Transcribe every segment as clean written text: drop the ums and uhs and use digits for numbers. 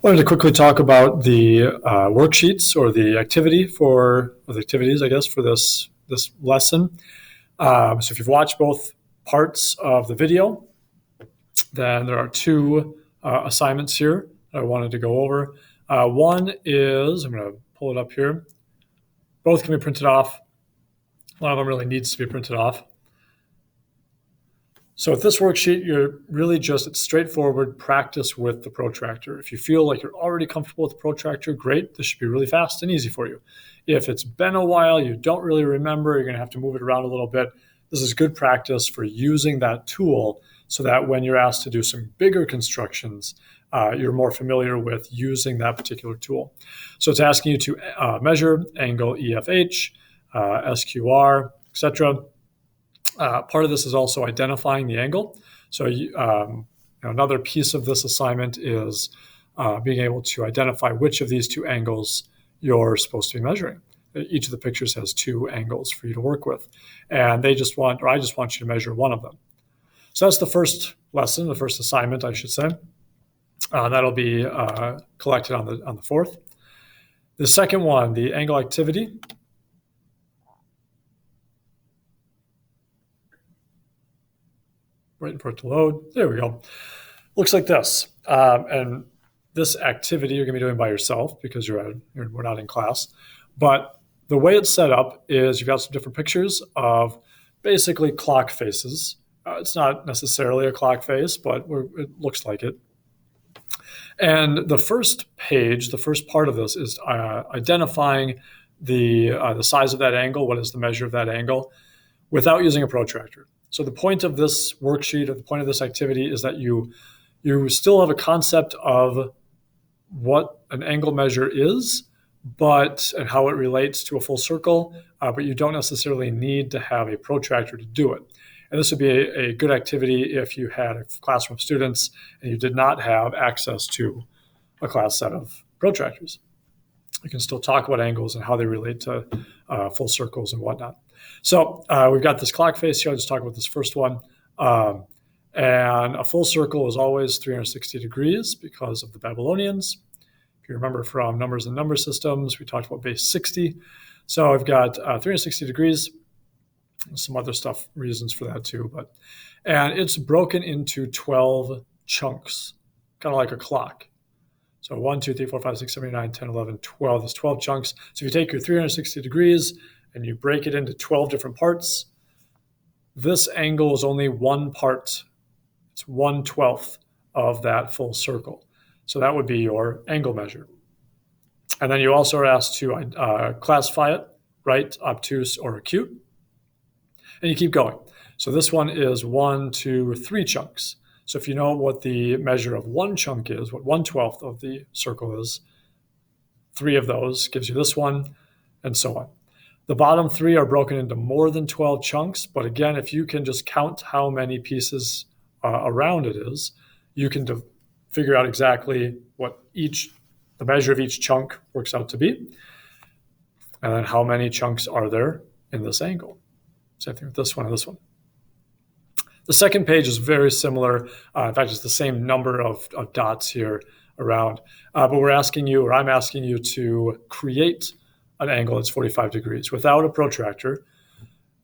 Wanted to quickly talk about the worksheets or the activities, I guess, for this lesson. So if you've watched both parts of the video, then there are two assignments here that I wanted to go over. One is, I'm going to pull it up here. Both can be printed off. One of them really needs to be printed off. So with this worksheet, it's straightforward practice with the protractor. If you feel like you're already comfortable with the protractor, great. This should be really fast and easy for you. If it's been a while, you don't really remember, you're going to have to move it around a little bit. This is good practice for using that tool so that when you're asked to do some bigger constructions, you're more familiar with using that particular tool. So it's asking you to measure angle EFH, SQR, etc. Part of this is also identifying the angle. So another piece of this assignment is being able to identify which of these two angles you're supposed to be measuring. Each of the pictures has two angles for you to work with. And I just want you to measure one of them. So that's the first lesson, the first assignment, I should say. That'll be collected on the 4th. The second one, the angle activity. Waiting for it to load. There we go. Looks like this. And this activity you're going to be doing by yourself because we're not in class. But the way it's set up is you've got some different pictures of basically clock faces. It's not necessarily a clock face, but it looks like it. And the first page, the first part of this is identifying the size of that angle, what is the measure of that angle, without using a protractor. So the point of this worksheet or the point of this activity is that you still have a concept of what an angle measure is, and how it relates to a full circle, but you don't necessarily need to have a protractor to do it. And this would be a good activity if you had a classroom of students and you did not have access to a class set of protractors. You can still talk about angles and how they relate to full circles and whatnot. So we've got this clock face here. I'll just talk about this first one. And a full circle is always 360 degrees because of the Babylonians. If you remember from Numbers and Number Systems, we talked about base 60. So I've got 360 degrees. Some other stuff, reasons for that too. And it's broken into 12 chunks, kind of like a clock. So 1, 2, 3, 4, 5, 6, 7, 8, 9, 10, 11, 12. There's 12 chunks. So if you take your 360 degrees and you break it into 12 different parts, this angle is only one part. It's 1/12 of that full circle. So that would be your angle measure. And then you also are asked to classify it, right, obtuse or acute. And you keep going. So this one is 1, 2, 3 chunks. So if you know what the measure of one chunk is, what 1/12 of the circle is, 3 of those gives you this one, and so on. The bottom 3 are broken into more than 12 chunks, but again, if you can just count how many pieces around it is, you can figure out exactly what the measure of each chunk works out to be, and then how many chunks are there in this angle. Same thing with this one and this one. The second page is very similar. In fact, it's the same number of dots here around. But I'm asking you to create an angle that's 45 degrees without a protractor.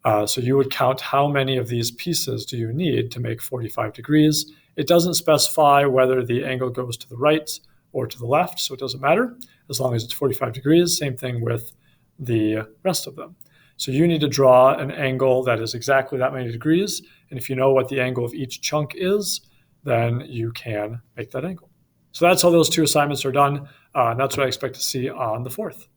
So you would count how many of these pieces do you need to make 45 degrees. It doesn't specify whether the angle goes to the right or to the left, so it doesn't matter as long as it's 45 degrees. Same thing with the rest of them. So you need to draw an angle that is exactly that many degrees. And if you know what the angle of each chunk is, then you can make that angle. So that's how those two assignments are done. And that's what I expect to see on the 4th.